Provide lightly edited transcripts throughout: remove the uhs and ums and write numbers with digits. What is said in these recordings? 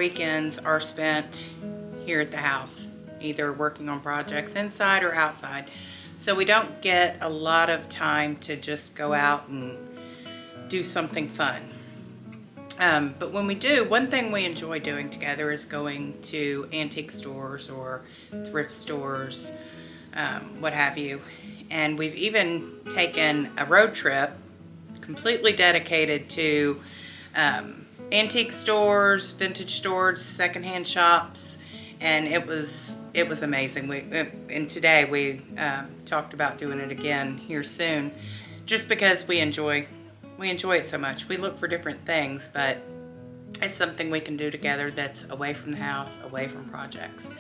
weekends are spent here at the house, either working on projects inside or outside. So we don't get a lot of time to just go out and do something fun. But when we do, one thing we enjoy doing together is going to antique stores or thrift stores, what have you. And we've even taken a road trip completely dedicated to antique stores, vintage stores, secondhand shops, and it was amazing. And today we talked about doing it again here soon, just because we enjoy it so much. We look for different things, but it's something we can do together that's away from the house, away from projects.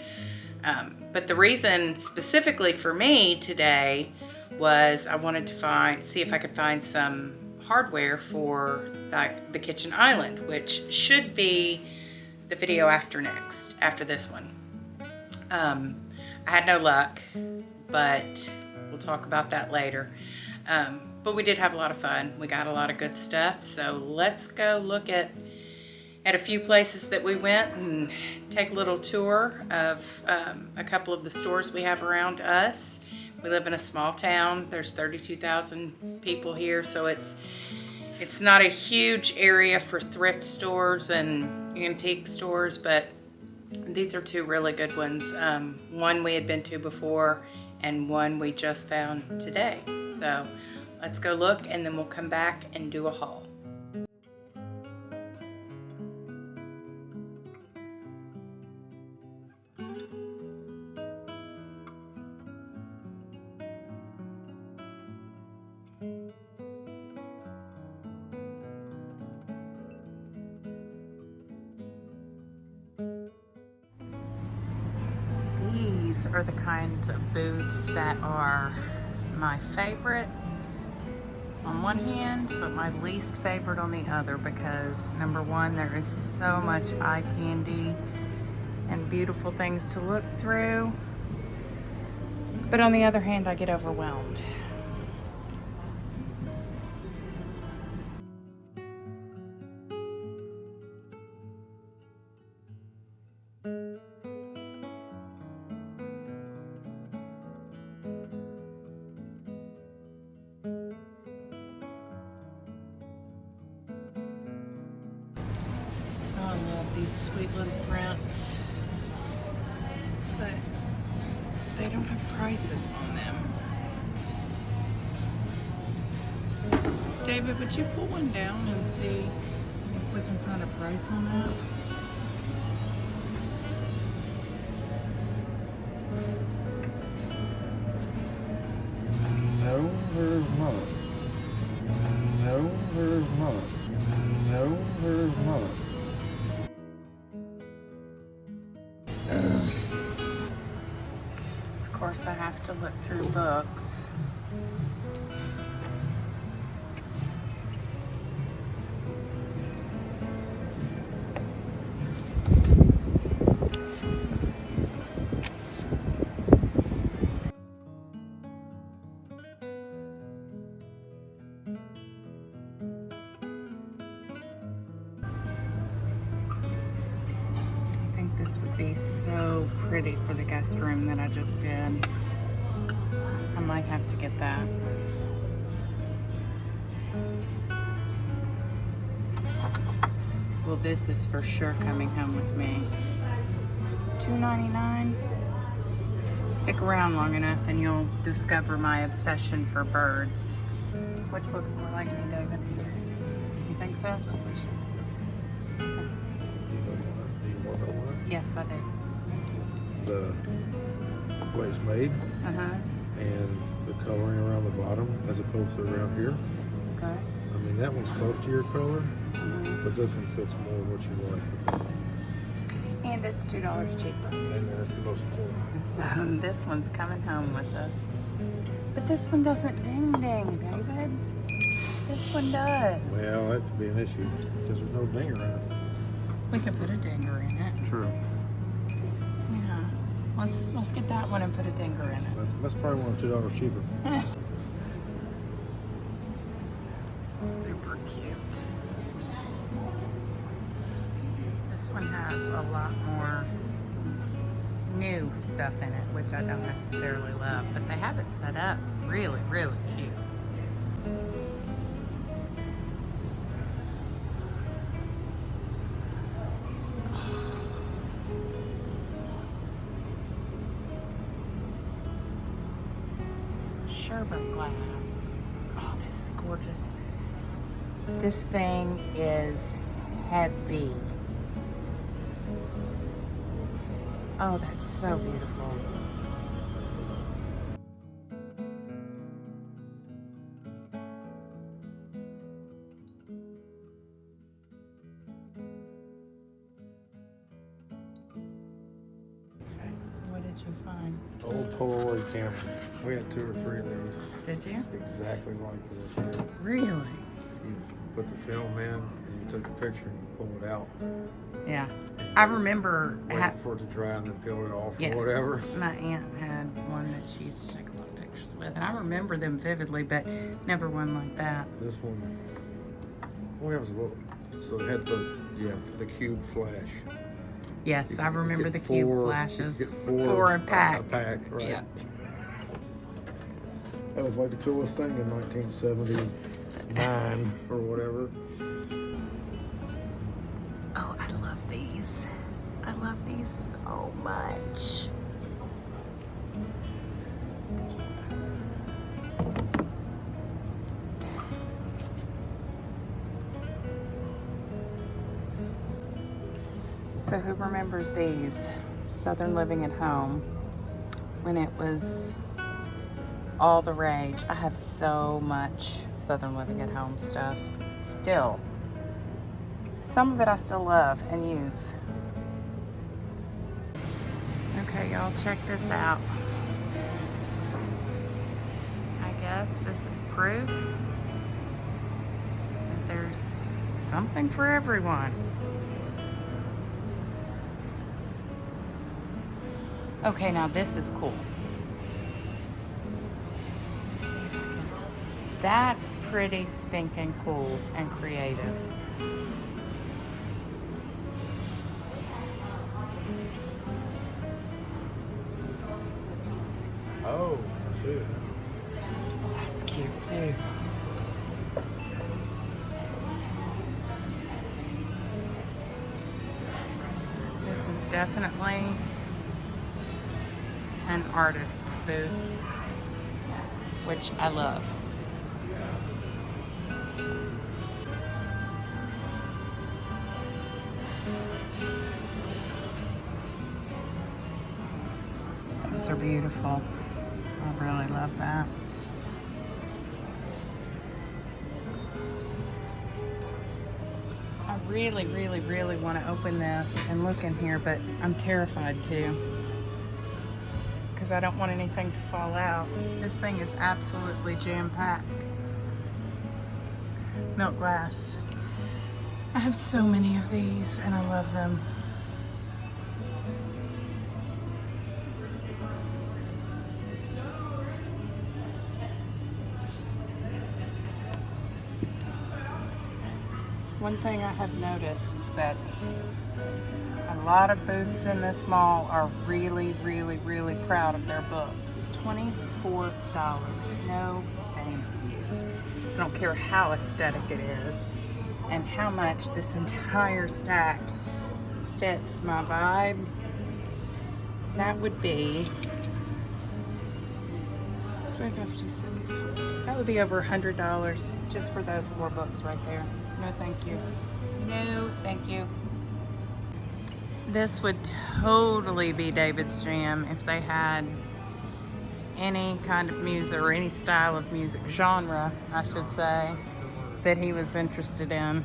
But the reason specifically for me today was I wanted to see if I could find some hardware for the kitchen island, which should be the video after this one. I had no luck, but we'll talk about that later. But we did have a lot of fun. We got a lot of good stuff. So let's go look at a few places that we went and take a little tour of a couple of the stores we have around us. We live in a small town. There's 32,000 people here, so it's not a huge area for thrift stores and antique stores, but these are two really good ones. One we had been to before and one we just found today. So let's go look and then we'll come back and do a haul. These are the kinds of booths that are my favorite on one hand, but my least favorite on the other, because number one, there is so much eye candy and beautiful things to look through, but on the other hand, I get overwhelmed. These sweet little prints, but they don't have prices on them. David, would you pull one down and see if we can find a price on that? No, there's not. No, there's not. No, there's not. Of course, I have to look through books. This would be so pretty for the guest room that I just did. I might have to get that. Well, this is for sure coming home with me. $2.99. Stick around long enough and you'll discover my obsession for birds. Which looks more like me, David? You think so? Yes, I do. The way it's made and the coloring around the bottom as opposed to around here. Okay. I mean, that one's close to your color, but this one fits more what you like. And it's $2 cheaper. And that's the most important. So this one's coming home with us. But this one doesn't ding ding, David. This one does. Well, that could be an issue because there's no dinger in it. We could put a dinger in it. True. Yeah. Let's get that one and put a dinger in it. But that's probably one $2 cheaper. Super cute. This one has a stuff in it, which I don't necessarily love, but they have it set up really, really cute. Sherbet glass. Oh, this is gorgeous. This thing is heavy. Oh, that's so beautiful. What did you find? Old Polaroid camera. We had 2 or 3 of these. Did you? Exactly like this. Really? You put the film in, and you took a picture and you pull it out. Yeah. I remember Wait for it to dry and then peel it off yes, or whatever. my aunt had one that she used to take a lot of pictures with, and I remember them vividly, but never one like that. This one, well, it was a little, so it had the cube flash. Yes, I You remember get the 4, cube you flashes. get 4 a pack. A pack, right? Yeah. That was like the coolest thing in 1979 or whatever. Oh, I love these. I love these so much. So who remembers these? Southern Living at Home, when it was all the rage. I have so much Southern Living at Home stuff still. Some of it I still love and use. Okay, y'all, check this out. I guess this is proof that there's something for everyone. Okay, now this is cool. Let's see if I can. That's pretty stinking cool and creative. Oh, I see it. That's cute too. This is definitely an artist's booth, which I love. Those are beautiful. I really love that. I really, really, really want to open this and look in here, but I'm terrified to, because I don't want anything to fall out. This thing is absolutely jam-packed. Milk glass. I have so many of these and I love them. One thing I have noticed is that a lot of booths in this mall are really, really, really proud of their books. $24. No, thank you. I don't care how aesthetic it is and how much this entire stack fits my vibe. That would be that would be over $100 just for those 4 books right there. No, thank you. No, thank you. This would totally be David's jam if they had any kind of music or any style of music, genre, I should say, that he was interested in.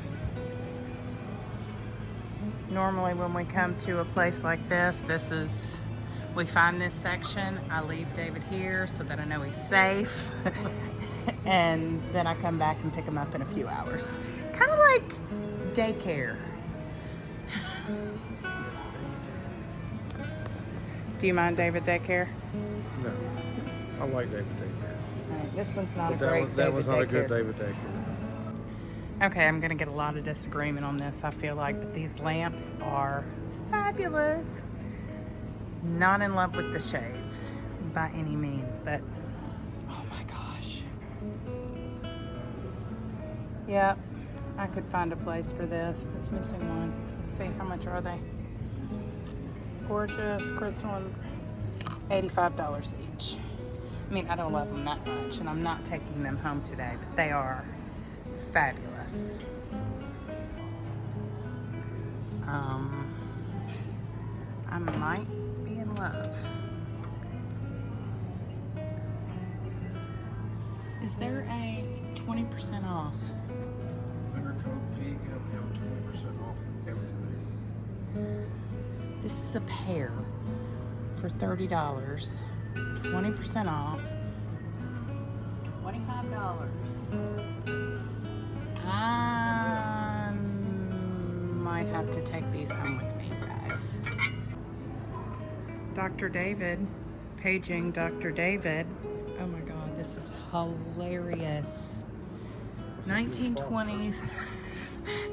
Normally when we come to a place like this, we find this section, I leave David here so that I know he's safe, and then I come back and pick him up in a few hours. Kind of like daycare. Do you mind David daycare? No, I like David Daycare. All right, this one's not But a great that was not David a good daycare. David Daycare. Okay, I'm gonna get a lot of disagreement on this, I feel like, but these lamps are fabulous. Not in love with the shades by any means, but oh my gosh. Yep, I could find a place for this. That's missing one. Let's see, how much are they? Gorgeous crystal and $85 each. I mean, I don't love them that much, and I'm not taking them home today, but they are fabulous. I might be in love. Is there a 20% off? Under code PMM, 20% off everything. This is a pair for $30. 20% off. $25. I might have to take these home with me, guys. Dr. David, paging Dr. David. Oh my God, this is hilarious. 1920s,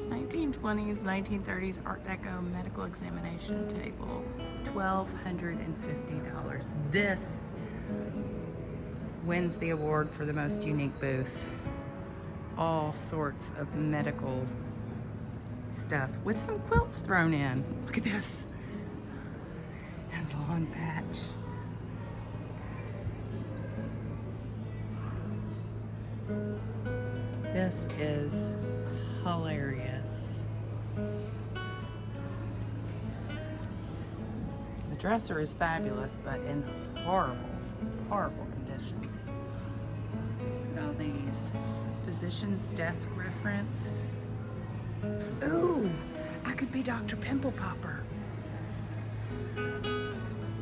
1930s Art Deco medical examination table. $1,250. This wins the award for the most unique booth. All sorts of medical stuff with some quilts thrown in. Look at this. Has a lawn patch. This is hilarious. The dresser is fabulous, but in horrible condition. Look at all these. Physician's desk reference. Ooh, I could be Dr. Pimple Popper.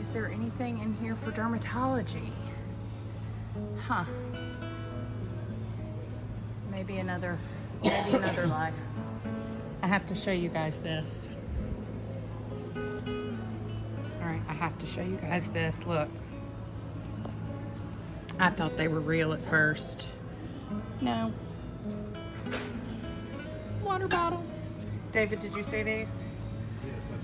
Is there anything in here for dermatology? Huh. Maybe another life. I have to show you guys this. All right, I have to show you guys this. Look. I thought they were real at first. No. Water bottles. David, did you see these? Yes, I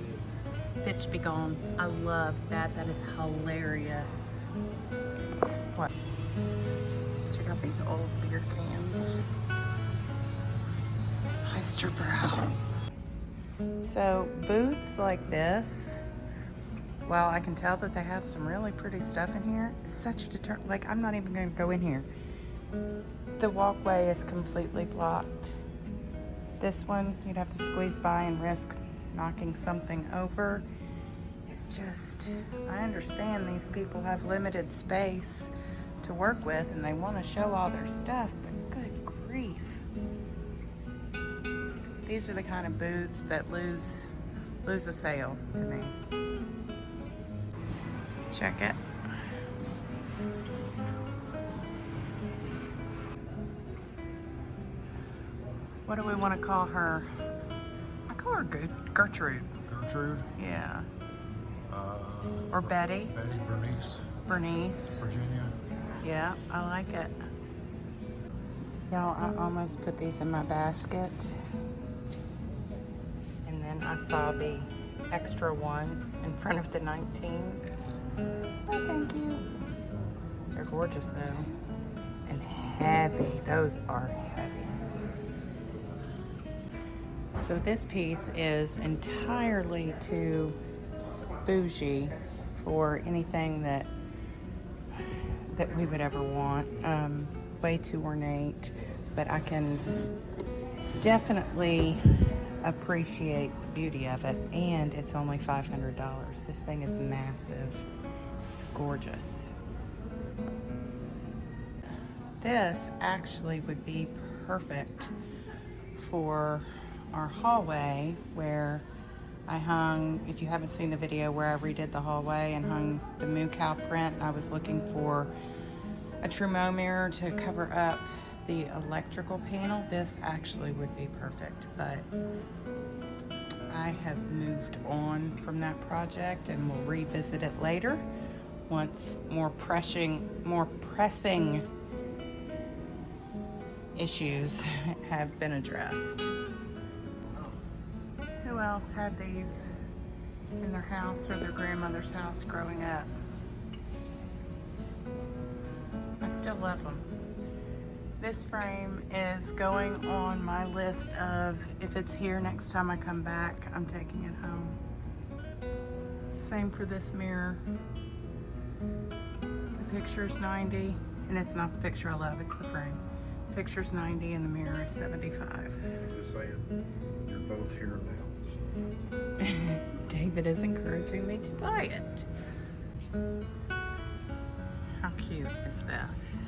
did. Bitch be gone. I love that. That is hilarious. What? Check out these old beer cans. Heisterbrow. So booths like this, well, I can tell that they have some really pretty stuff in here. It's such a like, I'm not even going to go in here. The walkway is completely blocked. This one, you'd have to squeeze by and risk knocking something over. It's just, I understand these people have limited space to work with and they want to show all their stuff, but good grief. These are the kind of booths that lose a sale to me. Check it. What do we want to call her? I call her Gertrude. Gertrude? Yeah. Or Betty. Betty, Bernice. Bernice. Virginia. Yeah, I like it. Y'all, I almost put these in my basket. And then I saw the extra one in front of the 19. Oh, thank you. They're gorgeous though. And heavy. Those are heavy. So this piece is entirely too bougie for anything that we would ever want. Way too ornate, but I can definitely appreciate the beauty of it, and it's only $500. This thing is massive. It's gorgeous. This actually would be perfect for our hallway where I hung, if you haven't seen the video where I redid the hallway and hung the moo cow print, I was looking for a Trumeau mirror to cover up the electrical panel. This actually would be perfect, but I have moved on from that project and will revisit it later once more pressing issues have been addressed. Who else had these in their house or their grandmother's house growing up. I still love them. This frame is going on my list of, if it's here next time I come back, I'm taking it home. Same for this mirror. The picture's 90, and it's not the picture I love, it's the frame. The picture's 90 and the mirror is 75. Just saying, you're both here now. David is encouraging me to buy it. How cute is this?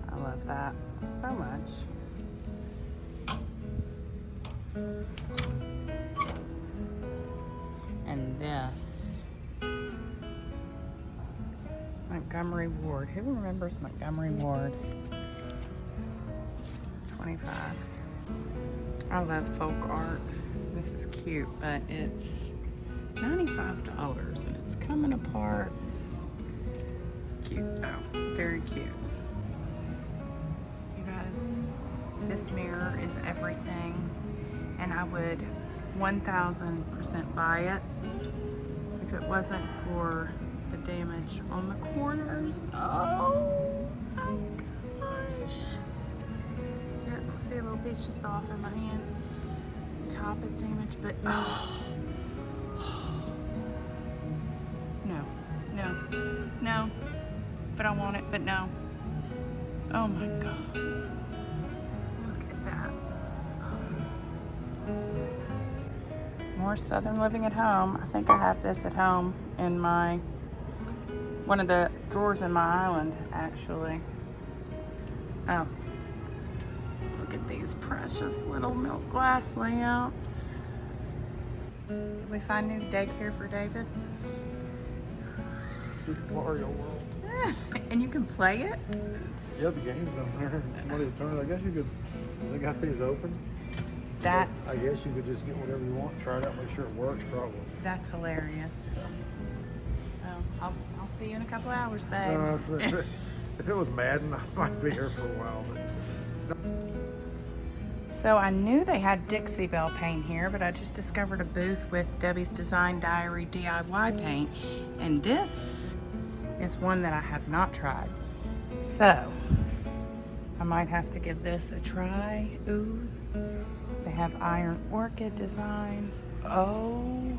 I love that so much. And this, Montgomery Ward. Who remembers Montgomery Ward? 25. I love folk art. This is cute, but it's $95 and it's coming apart. Cute though, very cute. You guys, this mirror is everything, and I would 1000% buy it if it wasn't for the damage on the corners. Oh my gosh. Here, see, a little piece just fell off in my hand. The top is damaged, but no, but I want it, but no. Oh my God, look at that. More Southern Living at Home. I think I have this at home in one of the drawers in my island, actually. Oh, look at these precious little milk glass lamps. Did we find new daycare for David? Super Mario World. And you can play it? Yeah, the game's on there. Somebody will turn it. I guess you could, they got these open. That's, I guess you could just get whatever you want, try it out, make sure it works probably. that's hilarious. I'll see you in a couple hours, babe. If it was Madden, I might be here for a while. But... So I knew they had Dixie Belle paint here, but I just discovered a booth with Debbie's Design Diary DIY paint, and this is one that I have not tried. So I might have to give this a try. Ooh, they have iron orchid designs. Oh,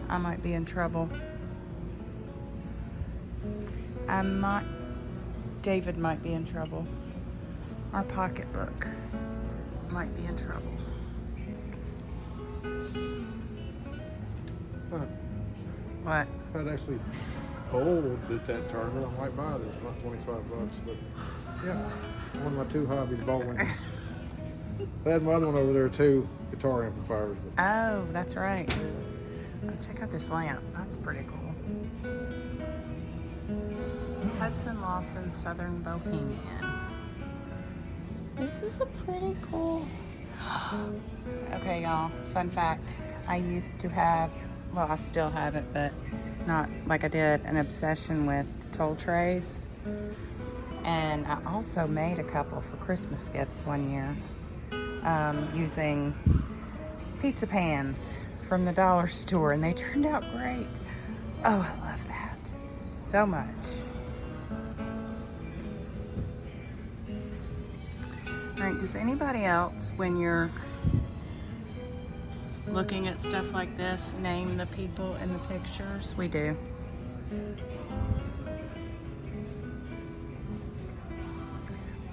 I might be in trouble. David might be in trouble. Our pocketbook might be in trouble. What? If I'd actually bowled at that tournament, I might buy this, about $25. But yeah, one of my two hobbies, bowling. I had my other one over there too, guitar amplifiers. But... Oh, that's right. Oh, check out this lamp. That's pretty cool. Hudson Lawson Southern Bohemian. This is a pretty cool. Okay, y'all, fun fact. I used to have, well, I still have it, but not like I did, an obsession with toll trays. And I also made a couple for Christmas gifts one year using pizza pans from the dollar store, and they turned out great. Oh, I love that so much. All right, does anybody else, when you're looking at stuff like this, name the people in the pictures? We do.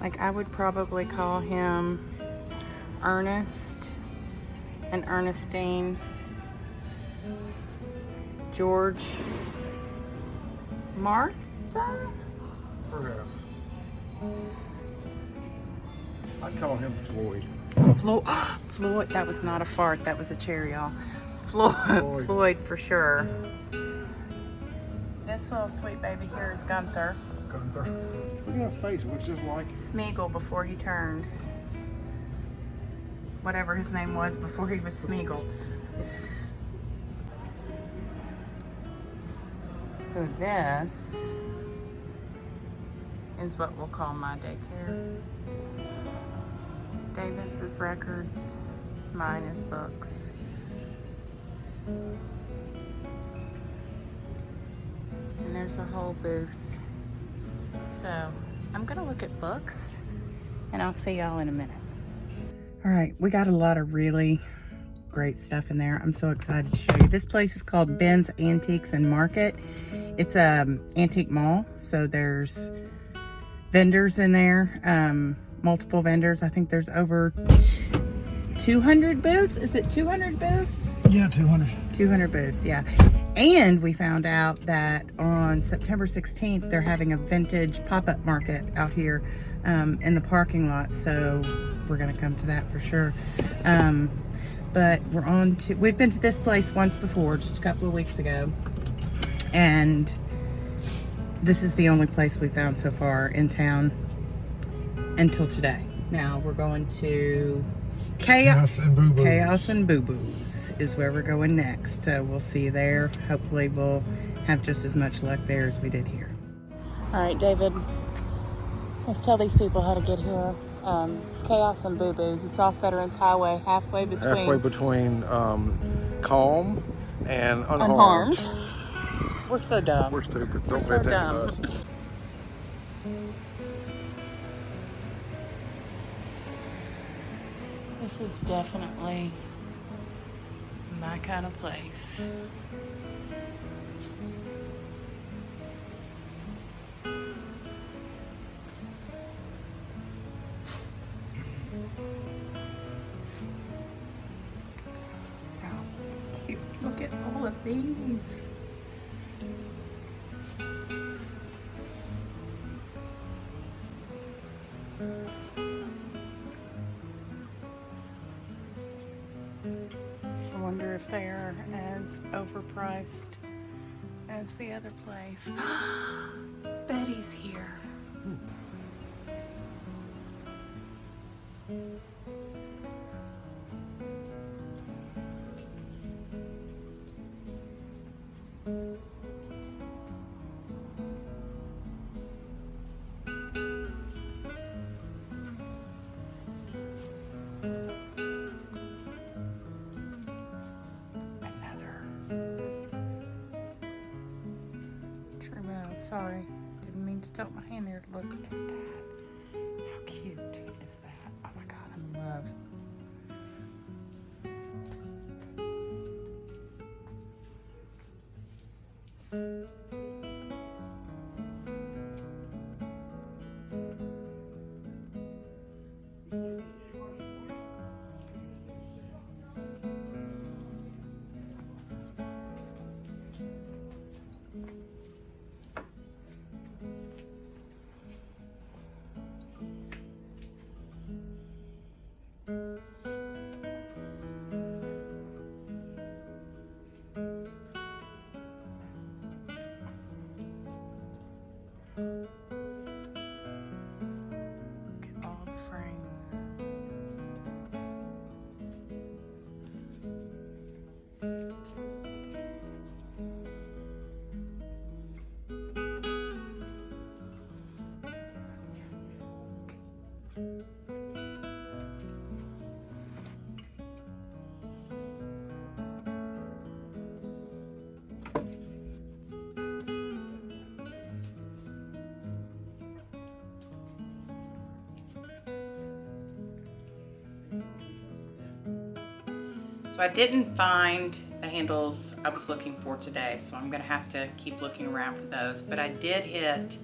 Like, I would probably call him Ernest and Ernestine, George, Martha? Perhaps. I'd call him Floyd. Floyd, that was not a fart, that was a cherry, y'all. Floyd for sure. This little sweet baby here is Gunther. Gunther. Look at that face, it looks just like him. Smeagol before he turned. Whatever his name was before he was Smeagol. So this is what we'll call my daycare. David's is records. Mine is books. And there's a whole booth. So I'm gonna look at books and I'll see y'all in a minute. All right, we got a lot of really great stuff in there. I'm so excited to show you. This place is called Ben's Antiques and Market. It's a antique mall, so there's vendors in there, multiple vendors. I think there's over 200 booths. Is it 200 booths? Yeah, 200. 200 booths, yeah. And we found out that on September 16th, they're having a vintage pop-up market out here in the parking lot. So we're gonna come to that for sure. But we've been to this place once before, just a couple of weeks ago. And this is the only place we found so far in town until today. Now we're going to Chaos and Boo Boos. Chaos and Boo Boos is where we're going next. So we'll see you there. Hopefully we'll have just as much luck there as we did here. All right, David, let's tell these people how to get here. It's Chaos and Boo Boos. It's off Veterans Highway, halfway between calm and unharmed. We're so dumb. We're stupid. Don't We're pay so attention dumb. to us. This is definitely my kind of place. How cute. Look at all of these. I wonder if they're as overpriced as the other place. Betty's here. Sorry, didn't mean to tilt my hand there. Look at that. How cute is that? Oh my God, I'm in love. Look at all the frames. So I didn't find the handles I was looking for today, so I'm gonna have to keep looking around for those. But I did hit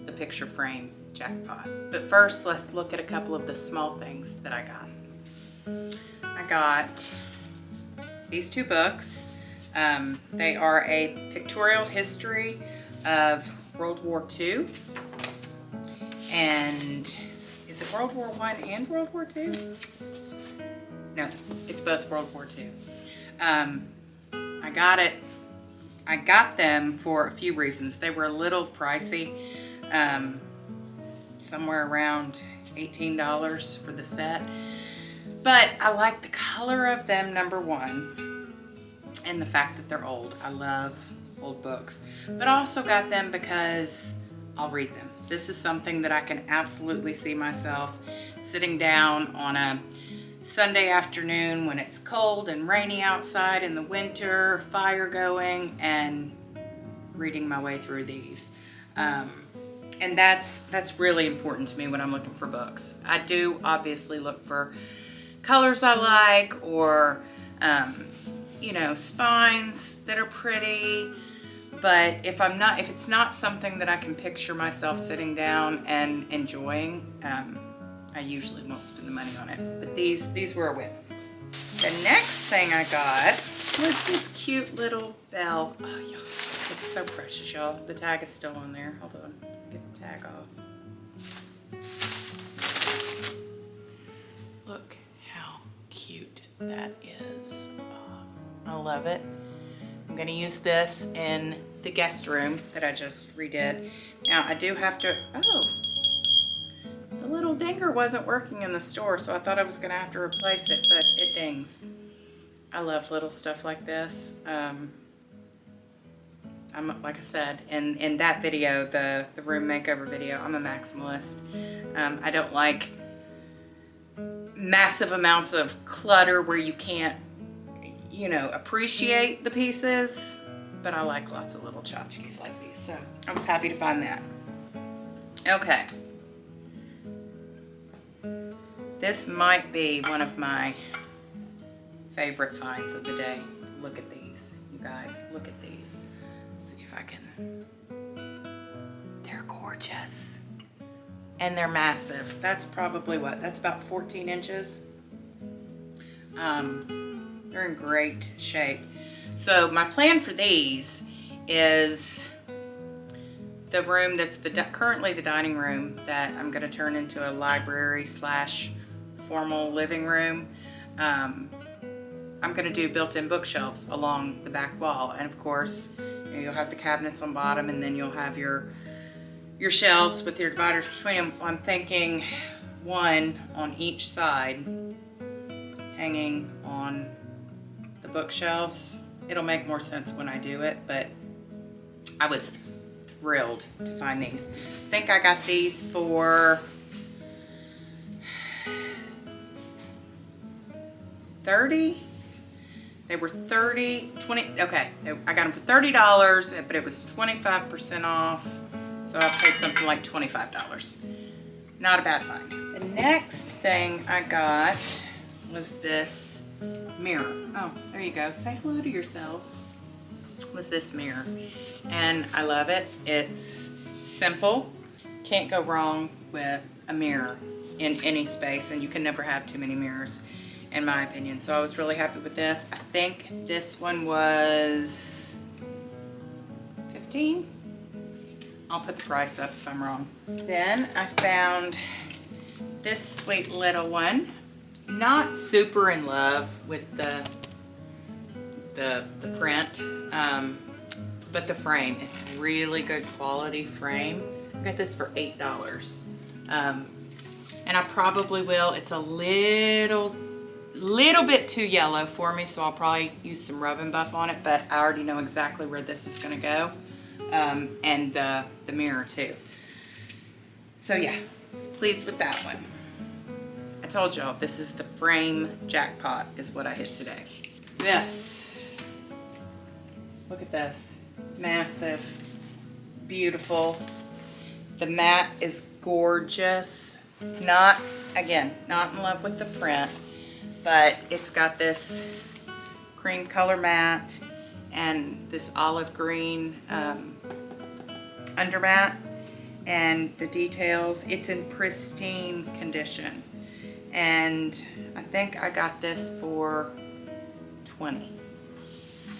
the picture frame jackpot. But first, let's look at a couple of the small things that I got. I got these two books. They are a pictorial history of World War II. And is it World War I and World War II? No, it's both World War II. I got them for a few reasons. They were a little pricey, somewhere around $18 for the set. But I like the color of them, number one, and the fact that they're old. I love old books. But I also got them because I'll read them. This is something that I can absolutely see myself sitting down on a Sunday afternoon when it's cold and rainy outside in the winter, fire going, and reading my way through these. And that's really important to me when I'm looking for books. I do obviously look for colors I like, or you know, spines that are pretty. But if it's not something that I can picture myself sitting down and enjoying, I usually won't spend the money on it. But these were a win. The next thing I got was this cute little bell. Oh, y'all, it's so precious, y'all. The tag is still on there. Hold on, get the tag off. Look how cute that is. Oh, I love it. I'm gonna use this in the guest room that I just redid. Now I do have to, oh, the little dinger wasn't working in the store, so I thought I was gonna have to replace it, but it dings. I love little stuff like this. I'm, like I said, in that video, the room makeover video, I'm a maximalist. I don't like massive amounts of clutter where you can't, you know, appreciate the pieces, but I like lots of little tchotchkes like these, so I was happy to find that. Okay. This might be one of my favorite finds of the day. Look at these, you guys, look at these. Let's see if I can, they're gorgeous. And they're massive. That's probably what, that's about 14 inches. They're in great shape. So my plan for these is the room that's currently the dining room that I'm gonna turn into a library slash formal living room. I'm gonna do built-in bookshelves along the back wall. And of course, you know, you'll have the cabinets on bottom, and then you'll have your shelves with your dividers between them. I'm thinking one on each side hanging on the bookshelves. It'll make more sense when I do it, but I was thrilled to find these. I think I got these for $30. They were 20, okay. I got them for $30, but it was 25% off. So I paid something like $25. Not a bad find. The next thing I got was this mirror. Oh, there you go. Say hello to yourselves. Was this mirror. And I love it. It's simple. Can't go wrong with a mirror in any space, and you can never have too many mirrors, in my opinion. So I was really happy with this. I think this one was $15. I'll put the price up if I'm wrong. Then I found this sweet little one. Not super in love with the print, but the frame. It's really good quality frame. I got this for $8. And I probably will. It's a little bit too yellow for me, so I'll probably use some rub and buff on it, but I already know exactly where this is gonna go. And the mirror too. So yeah, I was pleased with that one. I told y'all, this is the frame jackpot is what I hit today. This, look at this, massive, beautiful. The mat is gorgeous. Not in love with the print, but it's got this cream color mat and this olive green undermat, and the details. It's in pristine condition, and I think I got this for $20.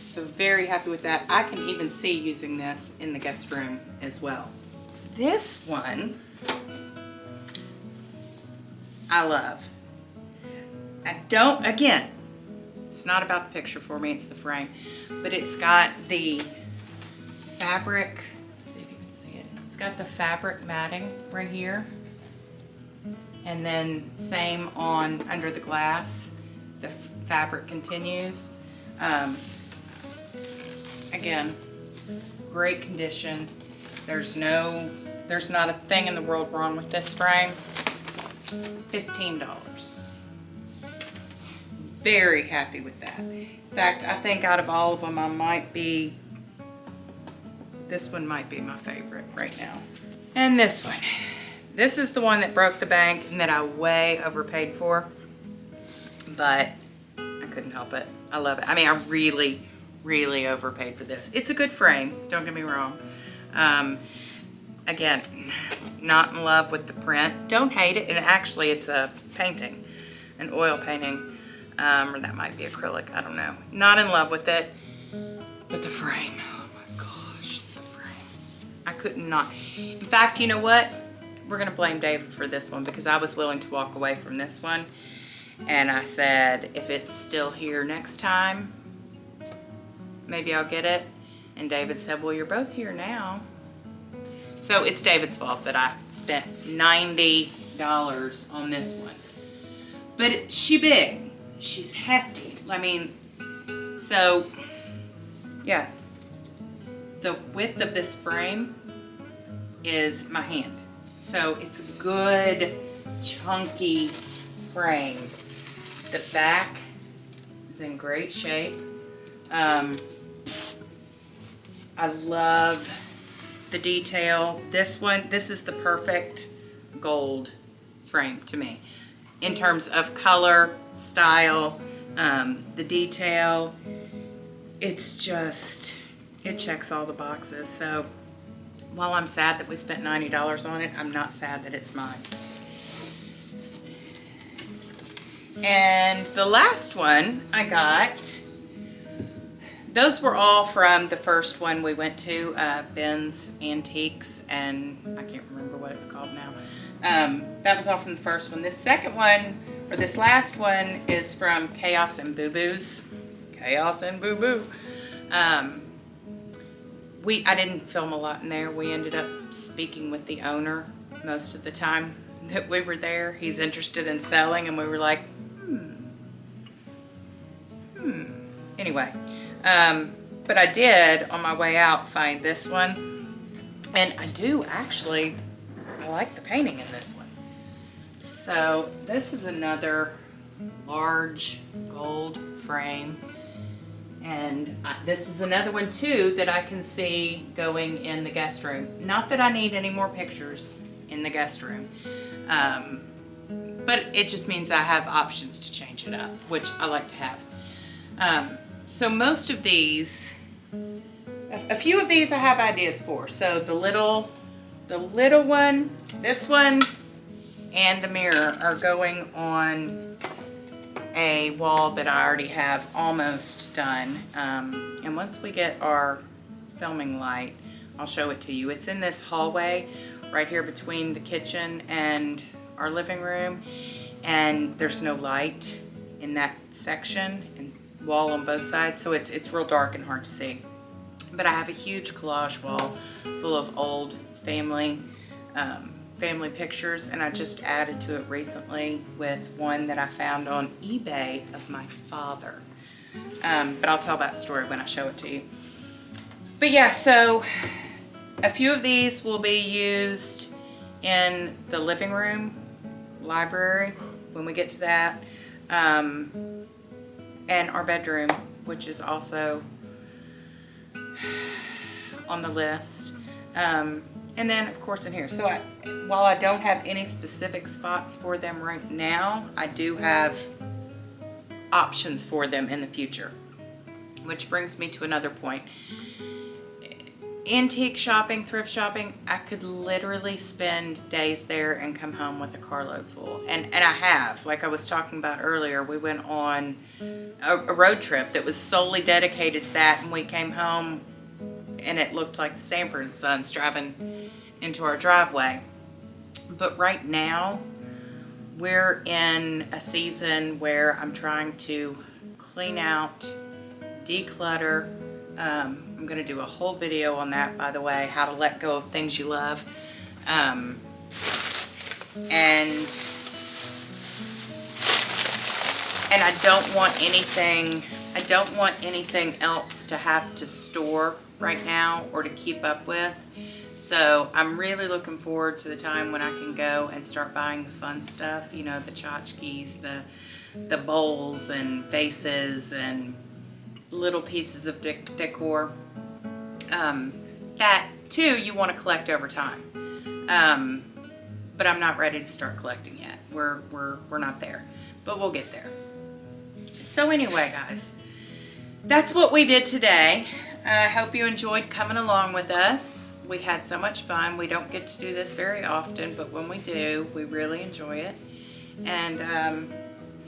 So very happy with that. I can even see using this in the guest room as well. This one I love. Again, it's not about the picture for me, it's the frame. But it's got the fabric, let's see if you can see it. It's got the fabric matting right here. And then same on under the glass, the fabric continues. Again, great condition. There's not a thing in the world wrong with this frame. $15. Very happy with that. In fact, I think out of all of them, this one might be my favorite right now. And this one. This is the one that broke the bank and that I way overpaid for. But I couldn't help it. I love it. I mean, I really, really overpaid for this. It's a good frame, don't get me wrong. Again, not in love with the print. Don't hate it. And actually, it's a painting, an oil painting. Or that might be acrylic, I don't know. Not in love with it, but the frame, oh my gosh, the frame. I could not. In fact, you know what? We're gonna blame David for this one because I was willing to walk away from this one. And I said, if it's still here next time, maybe I'll get it. And David said, well, you're both here now. So it's David's fault that I spent $90 on this one. But she big. She's hefty. I mean, so yeah, the width of this frame is my hand. So it's a good chunky frame. The back is in great shape. I love the detail. This is the perfect gold frame to me. In terms of color, style, the detail, it's just, it checks all the boxes. So while I'm sad that we spent $90 on it, I'm not sad that it's mine. And the last one I got, those were all from the first one we went to, Ben's Antiques, and I can't remember what it's called now. That was all from the first one. This second one, or this last one, is from Chaos and Boo Boo's. Chaos and Boo Boo. I didn't film a lot in there. We ended up speaking with the owner most of the time that we were there. He's interested in selling, and we were like, Anyway, but I did, on my way out, find this one. And I do actually, I like the painting in this one. So this is another large gold frame. And this is another one too that I can see going in the guest room. Not that I need any more pictures in the guest room. But it just means I have options to change it up, which I like to have. So most of these, a few of these I have ideas for. So the little one, this one, and the mirror are going on a wall that I already have almost done. And once we get our filming light, I'll show it to you. It's in this hallway right here between the kitchen and our living room. And there's no light in that section and wall on both sides. So it's real dark and hard to see. But I have a huge collage wall full of old family pictures, and I just added to it recently with one that I found on eBay of my father. But I'll tell that story when I show it to you. But yeah, so a few of these will be used in the living room, library, when we get to that, and our bedroom, which is also on the list. And then of course in here. So while I don't have any specific spots for them right now, I do have options for them in the future. Which brings me to another point. Antique shopping, thrift shopping, I could literally spend days there and come home with a carload full. And I have, like I was talking about earlier, we went on a road trip that was solely dedicated to that, and we came home and it looked like the Sanford & Sons driving into our driveway. But right now, we're in a season where I'm trying to clean out, declutter. I'm going to do a whole video on that, by the way, how to let go of things you love. And I don't want anything else to have to store right now or to keep up with. So I'm really looking forward to the time when I can go and start buying the fun stuff, you know, the tchotchkes, the bowls and vases and little pieces of decor. That too you want to collect over time. But I'm not ready to start collecting yet. We're not there, but we'll get there. So anyway, guys, that's what we did today. I hope you enjoyed coming along with us. We had so much fun. We don't get to do this very often, but when we do, we really enjoy it. And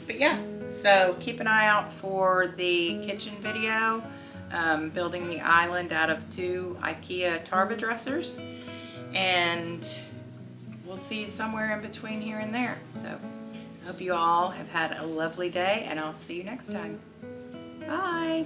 but yeah, so keep an eye out for the kitchen video, building the island out of 2 IKEA Tarva dressers, and we'll see you somewhere in between here and there. So I hope you all have had a lovely day, and I'll see you next time. Bye.